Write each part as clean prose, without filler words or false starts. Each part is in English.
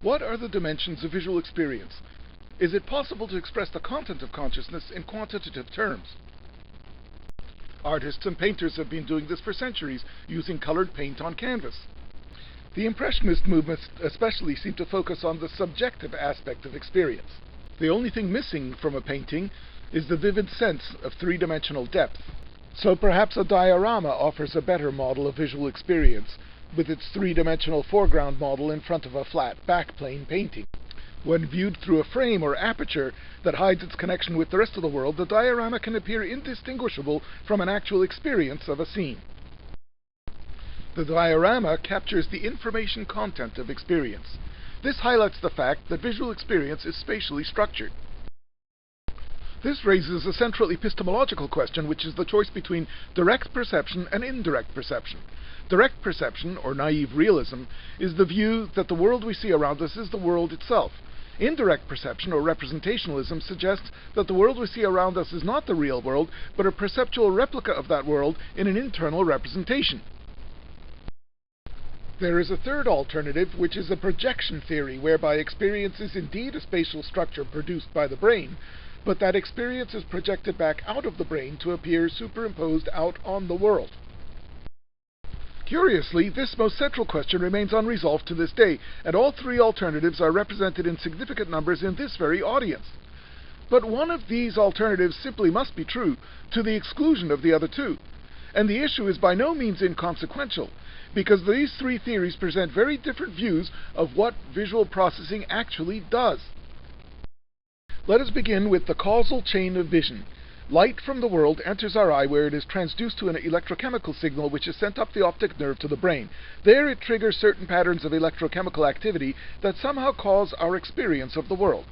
What are the dimensions of visual experience? Is it possible to express the content of consciousness in quantitative terms? Artists and painters have been doing this for centuries, using colored paint on canvas. The Impressionist movement especially seemed to focus on the subjective aspect of experience. The only thing missing from a painting is the vivid sense of three-dimensional depth. So perhaps a diorama offers a better model of visual experience, with its three-dimensional foreground model in front of a flat backplane painting. When viewed through a frame or aperture that hides its connection with the rest of the world, the diorama can appear indistinguishable from an actual experience of a scene. The diorama captures the information content of experience. This highlights the fact that visual experience is spatially structured. This raises a central epistemological question, which is the choice between direct perception and indirect perception. Direct perception, or naive realism, is the view that the world we see around us is the world itself. Indirect perception, or representationalism, suggests that the world we see around us is not the real world, but a perceptual replica of that world in an internal representation. There is a third alternative, which is a projection theory, whereby experience is indeed a spatial structure produced by the brain, but that experience is projected back out of the brain to appear superimposed out on the world. Curiously, this most central question remains unresolved to this day, and all three alternatives are represented in significant numbers in this very audience. But one of these alternatives simply must be true, to the exclusion of the other two. And the issue is by no means inconsequential, because these three theories present very different views of what visual processing actually does. Let us begin with the causal chain of vision. Light from the world enters our eye where it is transduced to an electrochemical signal which is sent up the optic nerve to the brain. There it triggers certain patterns of electrochemical activity that somehow cause our experience of the world.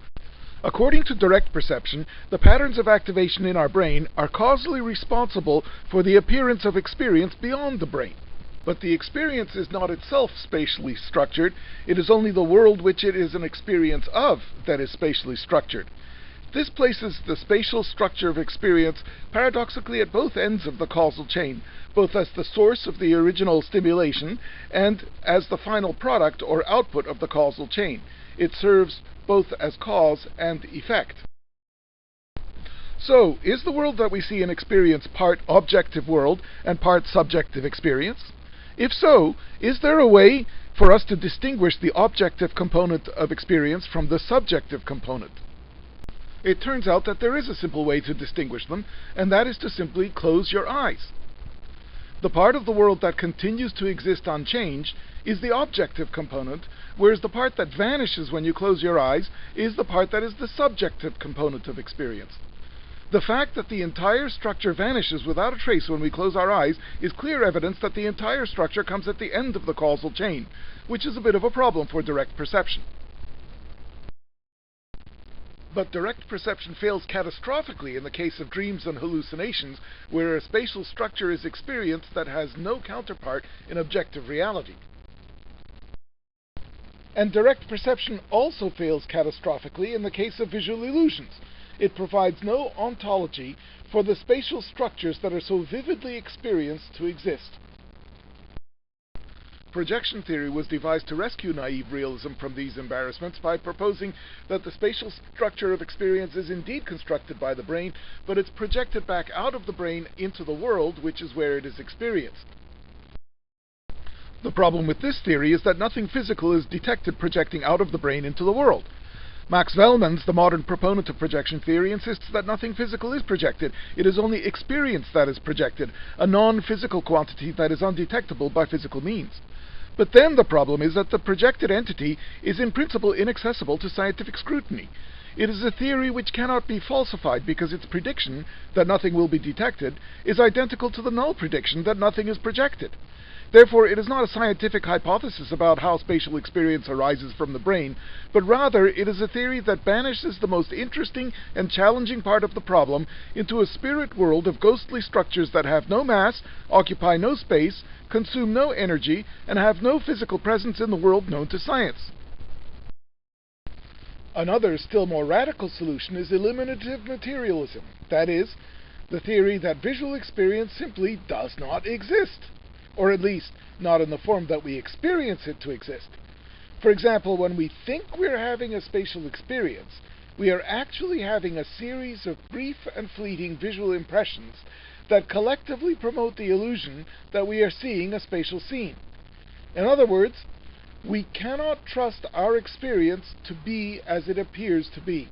According to direct perception, the patterns of activation in our brain are causally responsible for the appearance of experience beyond the brain. But the experience is not itself spatially structured, it is only the world which it is an experience of that is spatially structured. This places the spatial structure of experience paradoxically at both ends of the causal chain, both as the source of the original stimulation and as the final product or output of the causal chain. It serves both as cause and effect. So, is the world that we see and experience part objective world and part subjective experience? If so, is there a way for us to distinguish the objective component of experience from the subjective component? It turns out that there is a simple way to distinguish them, and that is to simply close your eyes. The part of the world that continues to exist unchanged is the objective component, whereas the part that vanishes when you close your eyes is the part that is the subjective component of experience. The fact that the entire structure vanishes without a trace when we close our eyes is clear evidence that the entire structure comes at the end of the causal chain, which is a bit of a problem for direct perception. But direct perception fails catastrophically in the case of dreams and hallucinations, where a spatial structure is experienced that has no counterpart in objective reality. And direct perception also fails catastrophically in the case of visual illusions. It provides no ontology for the spatial structures that are so vividly experienced to exist. Projection theory was devised to rescue naive realism from these embarrassments by proposing that the spatial structure of experience is indeed constructed by the brain, but it's projected back out of the brain into the world, which is where it is experienced. The problem with this theory is that nothing physical is detected projecting out of the brain into the world. Max Wellmans, the modern proponent of projection theory, insists that nothing physical is projected. It is only experience that is projected, a non-physical quantity that is undetectable by physical means. But then the problem is that the projected entity is in principle inaccessible to scientific scrutiny. It is a theory which cannot be falsified because its prediction that nothing will be detected is identical to the null prediction that nothing is projected. Therefore, it is not a scientific hypothesis about how spatial experience arises from the brain, but rather it is a theory that banishes the most interesting and challenging part of the problem into a spirit world of ghostly structures that have no mass, occupy no space, consume no energy, and have no physical presence in the world known to science. Another, still more radical solution is eliminative materialism, that is, the theory that visual experience simply does not exist, or at least not in the form that we experience it to exist. For example, when we think we're having a spatial experience, we are actually having a series of brief and fleeting visual impressions that collectively promote the illusion that we are seeing a spatial scene. In other words, we cannot trust our experience to be as it appears to be.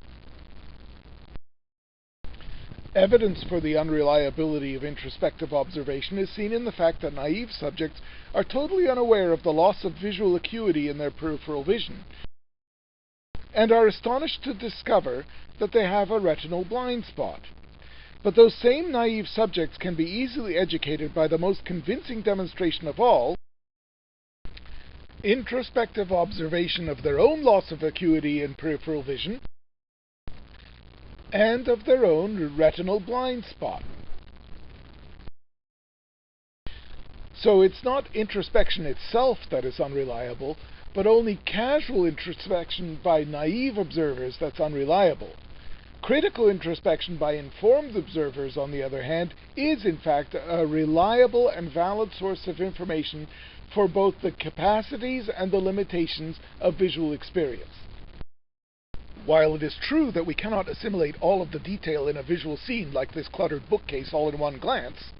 Evidence for the unreliability of introspective observation is seen in the fact that naive subjects are totally unaware of the loss of visual acuity in their peripheral vision, and are astonished to discover that they have a retinal blind spot. But those same naive subjects can be easily educated by the most convincing demonstration of all, introspective observation of their own loss of acuity in peripheral vision, and of their own retinal blind spot. So it's not introspection itself that is unreliable, but only casual introspection by naive observers that's unreliable. Critical introspection by informed observers, on the other hand, is in fact a reliable and valid source of information for both the capacities and the limitations of visual experience. While it is true that we cannot assimilate all of the detail in a visual scene like this cluttered bookcase all in one glance,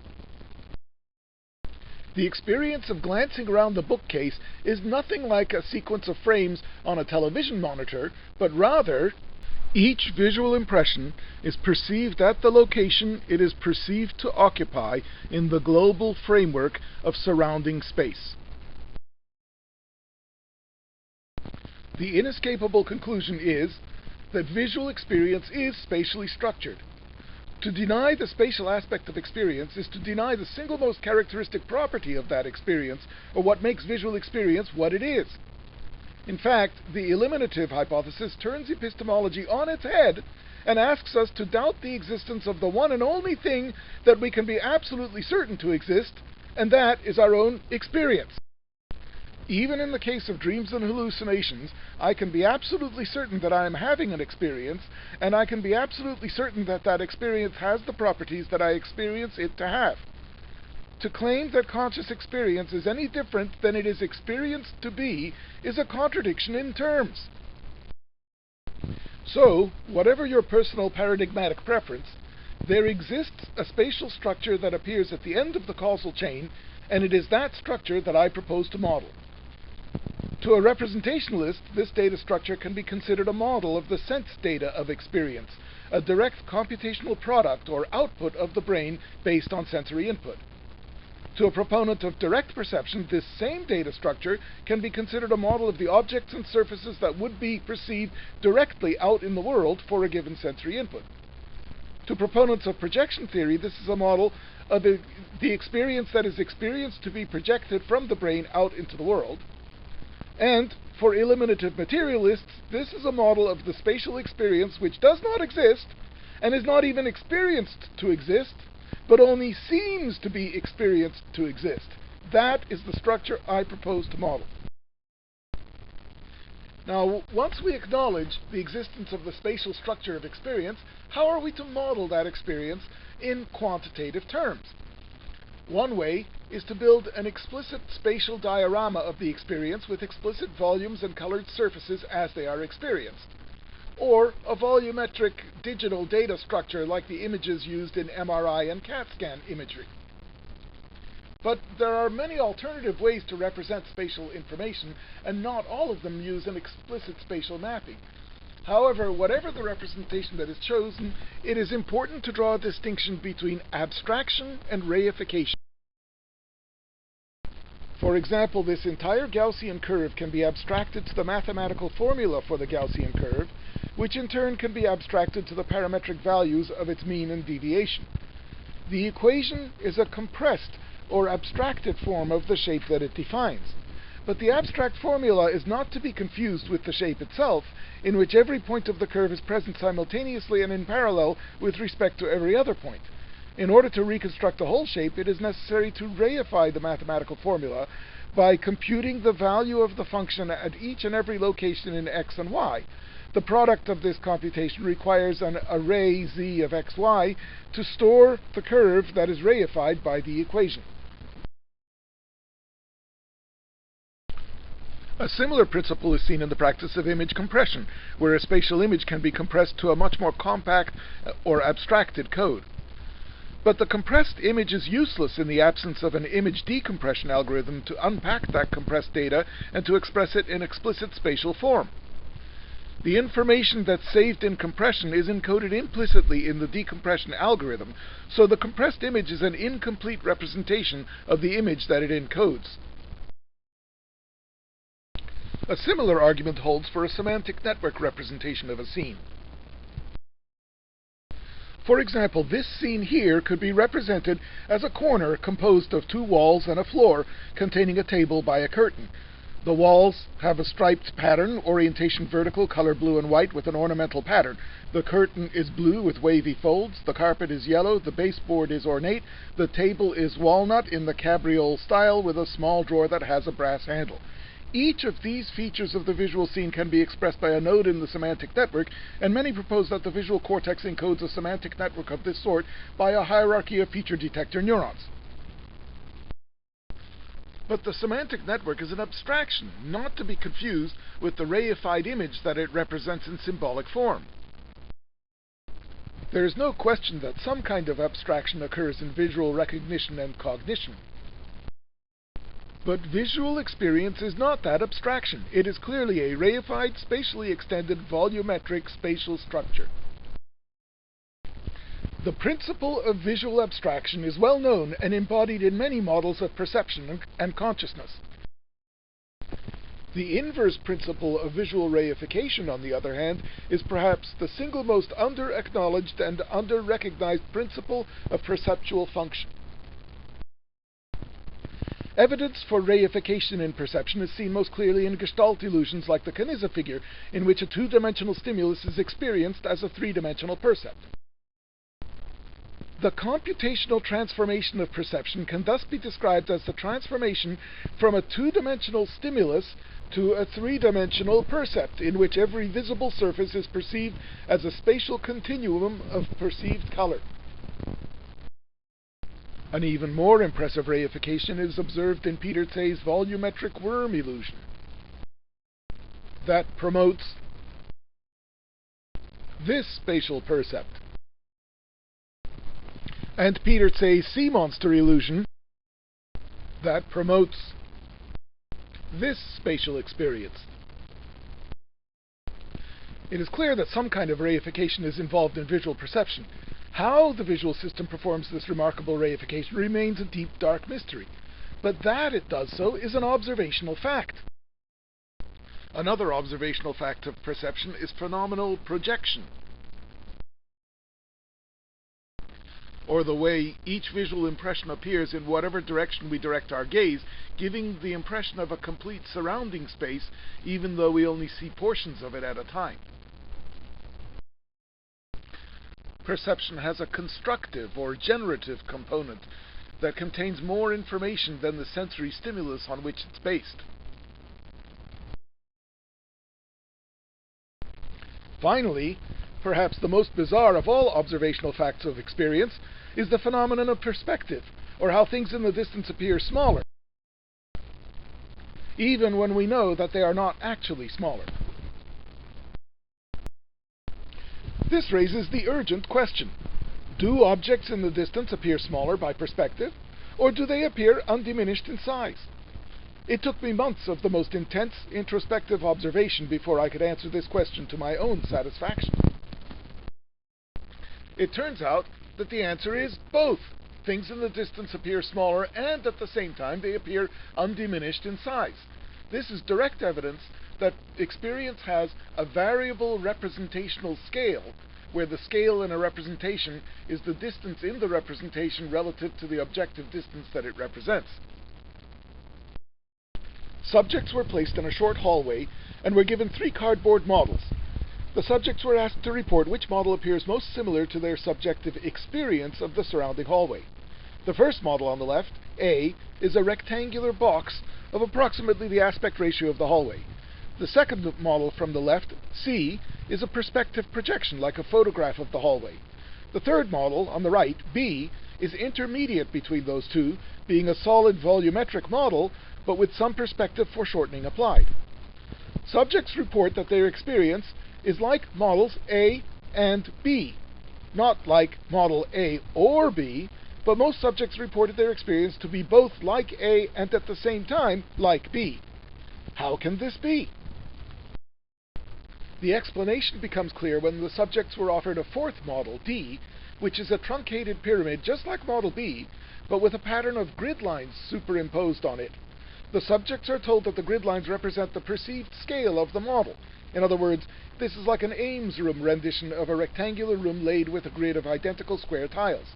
the experience of glancing around the bookcase is nothing like a sequence of frames on a television monitor, but rather each visual impression is perceived at the location it is perceived to occupy in the global framework of surrounding space. The inescapable conclusion is that visual experience is spatially structured. To deny the spatial aspect of experience is to deny the single most characteristic property of that experience, or what makes visual experience what it is. In fact, the eliminative hypothesis turns epistemology on its head and asks us to doubt the existence of the one and only thing that we can be absolutely certain to exist, and that is our own experience. Even in the case of dreams and hallucinations, I can be absolutely certain that I am having an experience, and I can be absolutely certain that that experience has the properties that I experience it to have. To claim that conscious experience is any different than it is experienced to be is a contradiction in terms. So, whatever your personal paradigmatic preference, there exists a spatial structure that appears at the end of the causal chain, and it is that structure that I propose to model. To a representationalist, this data structure can be considered a model of the sense data of experience, a direct computational product or output of the brain based on sensory input. To a proponent of direct perception, this same data structure can be considered a model of the objects and surfaces that would be perceived directly out in the world for a given sensory input. To proponents of projection theory, this is a model of the experience that is experienced to be projected from the brain out into the world. And for eliminative materialists, this is a model of the spatial experience which does not exist, and is not even experienced to exist, but only seems to be experienced to exist. That is the structure I propose to model. Now, once we acknowledge the existence of the spatial structure of experience, how are we to model that experience in quantitative terms? One way is to build an explicit spatial diorama of the experience with explicit volumes and colored surfaces as they are experienced, or a volumetric digital data structure like the images used in MRI and CAT scan imagery. But there are many alternative ways to represent spatial information, and not all of them use an explicit spatial mapping. However, whatever the representation that is chosen, it is important to draw a distinction between abstraction and reification. For example, this entire Gaussian curve can be abstracted to the mathematical formula for the Gaussian curve, which in turn can be abstracted to the parametric values of its mean and deviation. The equation is a compressed or abstracted form of the shape that it defines. But the abstract formula is not to be confused with the shape itself, in which every point of the curve is present simultaneously and in parallel with respect to every other point. In order to reconstruct the whole shape, it is necessary to reify the mathematical formula by computing the value of the function at each and every location in x and y. The product of this computation requires an array z of xy to store the curve that is reified by the equation. A similar principle is seen in the practice of image compression, where a spatial image can be compressed to a much more compact or abstracted code. But the compressed image is useless in the absence of an image decompression algorithm to unpack that compressed data and to express it in explicit spatial form. The information that's saved in compression is encoded implicitly in the decompression algorithm, so the compressed image is an incomplete representation of the image that it encodes. A similar argument holds for a semantic network representation of a scene. For example, this scene here could be represented as a corner composed of two walls and a floor containing a table by a curtain. The walls have a striped pattern, orientation vertical, color blue and white with an ornamental pattern. The curtain is blue with wavy folds, the carpet is yellow, the baseboard is ornate, the table is walnut in the cabriole style with a small drawer that has a brass handle. Each of these features of the visual scene can be expressed by a node in the semantic network, and many propose that the visual cortex encodes a semantic network of this sort by a hierarchy of feature detector neurons. But the semantic network is an abstraction, not to be confused with the reified image that it represents in symbolic form. There is no question that some kind of abstraction occurs in visual recognition and cognition. But visual experience is not that abstraction. It is clearly a reified, spatially extended, volumetric spatial structure. The principle of visual abstraction is well known and embodied in many models of perception and consciousness. The inverse principle of visual reification, on the other hand, is perhaps the single most under-acknowledged and under-recognized principle of perceptual function. Evidence for reification in perception is seen most clearly in Gestalt illusions like the Caniza figure, in which a two-dimensional stimulus is experienced as a three-dimensional percept. The computational transformation of perception can thus be described as the transformation from a two-dimensional stimulus to a three-dimensional percept, in which every visible surface is perceived as a spatial continuum of perceived color. An even more impressive reification is observed in Peter Tsay's volumetric worm illusion that promotes this spatial percept, and Peter Tsay's sea monster illusion that promotes this spatial experience. It is clear that some kind of reification is involved in visual perception. How the visual system performs this remarkable reification remains a deep, dark mystery, but that it does so is an observational fact. Another observational fact of perception is phenomenal projection, or the way each visual impression appears in whatever direction we direct our gaze, giving the impression of a complete surrounding space, even though we only see portions of it at a time. Perception has a constructive or generative component that contains more information than the sensory stimulus on which it's based. Finally, perhaps the most bizarre of all observational facts of experience is the phenomenon of perspective, or how things in the distance appear smaller, even when we know that they are not actually smaller. This raises the urgent question: do objects in the distance appear smaller by perspective, or do they appear undiminished in size? It took me months of the most intense introspective observation before I could answer this question to my own satisfaction. It turns out that the answer is both. Things in the distance appear smaller, and at the same time they appear undiminished in size. This is direct evidence that experience has a variable representational scale, where the scale in a representation is the distance in the representation relative to the objective distance that it represents. Subjects were placed in a short hallway and were given 3 cardboard models. The subjects were asked to report which model appears most similar to their subjective experience of the surrounding hallway. The first model on the left, A, is a rectangular box of approximately the aspect ratio of the hallway. The second model from the left, C, is a perspective projection like a photograph of the hallway. The third model on the right, B, is intermediate between those two, being a solid volumetric model, but with some perspective foreshortening applied. Subjects report that their experience is like models A and B. Not like model A or B, but most subjects reported their experience to be both like A and at the same time like B. How can this be? The explanation becomes clear when the subjects were offered a fourth model, D, which is a truncated pyramid just like model B, but with a pattern of grid lines superimposed on it. The subjects are told that the grid lines represent the perceived scale of the model. In other words, this is like an Ames room rendition of a rectangular room laid with a grid of identical square tiles.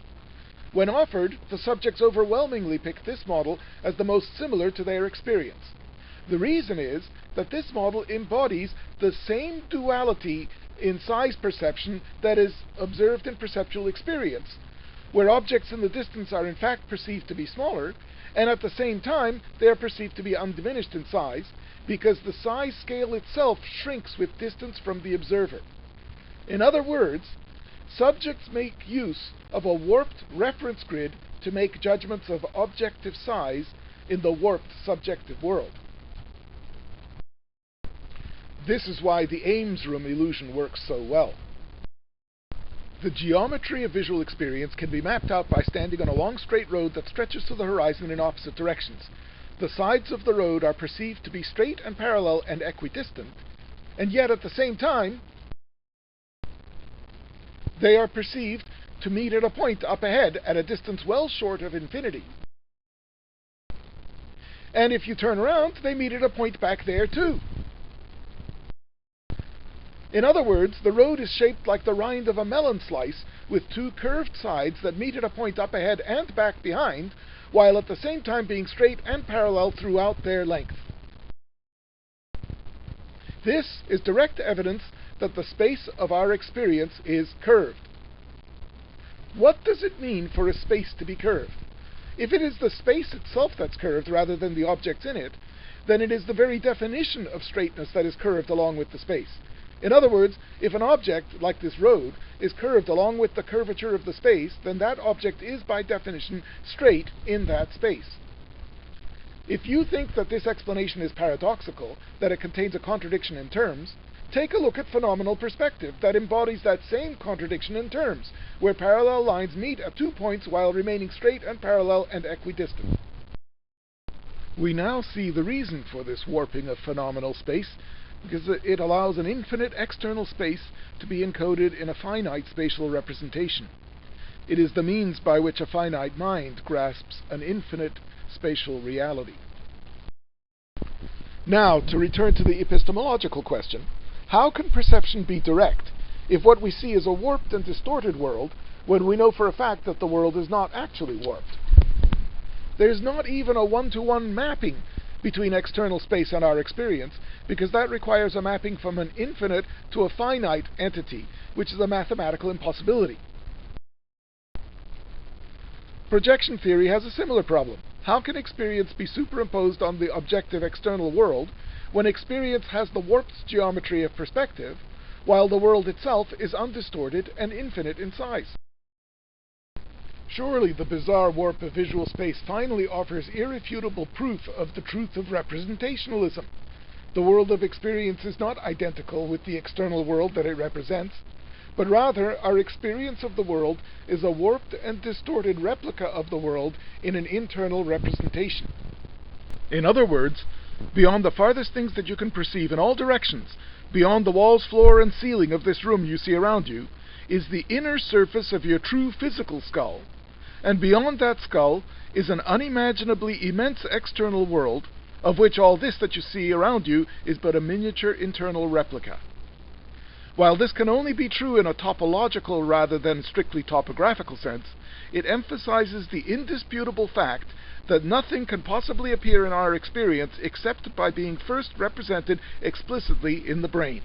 When offered, the subjects overwhelmingly picked this model as the most similar to their experience. The reason is that this model embodies the same duality in size perception that is observed in perceptual experience, where objects in the distance are in fact perceived to be smaller, and at the same time they are perceived to be undiminished in size, because the size scale itself shrinks with distance from the observer. In other words, subjects make use of a warped reference grid to make judgments of objective size in the warped subjective world. This is why the Ames room illusion works so well. The geometry of visual experience can be mapped out by standing on a long straight road that stretches to the horizon in opposite directions. The sides of the road are perceived to be straight and parallel and equidistant, and yet at the same time they are perceived to meet at a point up ahead at a distance well short of infinity. And if you turn around, they meet at a point back there too. In other words, the road is shaped like the rind of a melon slice, with two curved sides that meet at a point up ahead and back behind, while at the same time being straight and parallel throughout their length. This is direct evidence that the space of our experience is curved. What does it mean for a space to be curved? If it is the space itself that's curved rather than the objects in it, then it is the very definition of straightness that is curved along with the space. In other words, if an object, like this road, is curved along with the curvature of the space, then that object is, by definition, straight in that space. If you think that this explanation is paradoxical, that it contains a contradiction in terms, take a look at phenomenal perspective that embodies that same contradiction in terms, where parallel lines meet at 2 points while remaining straight and parallel and equidistant. We now see the reason for this warping of phenomenal space, because it allows an infinite external space to be encoded in a finite spatial representation. It is the means by which a finite mind grasps an infinite spatial reality. Now, to return to the epistemological question, how can perception be direct if what we see is a warped and distorted world when we know for a fact that the world is not actually warped? There's not even a one-to-one mapping between external space and our experience, because that requires a mapping from an infinite to a finite entity, which is a mathematical impossibility. Projection theory has a similar problem. How can experience be superimposed on the objective external world when experience has the warped geometry of perspective, while the world itself is undistorted and infinite in size? Surely the bizarre warp of visual space finally offers irrefutable proof of the truth of representationalism. The world of experience is not identical with the external world that it represents, but rather our experience of the world is a warped and distorted replica of the world in an internal representation. In other words, beyond the farthest things that you can perceive in all directions, beyond the walls, floor, and ceiling of this room you see around you, is the inner surface of your true physical skull. And beyond that skull is an unimaginably immense external world, of which all this that you see around you is but a miniature internal replica. While this can only be true in a topological rather than strictly topographical sense, it emphasizes the indisputable fact that nothing can possibly appear in our experience except by being first represented explicitly in the brain.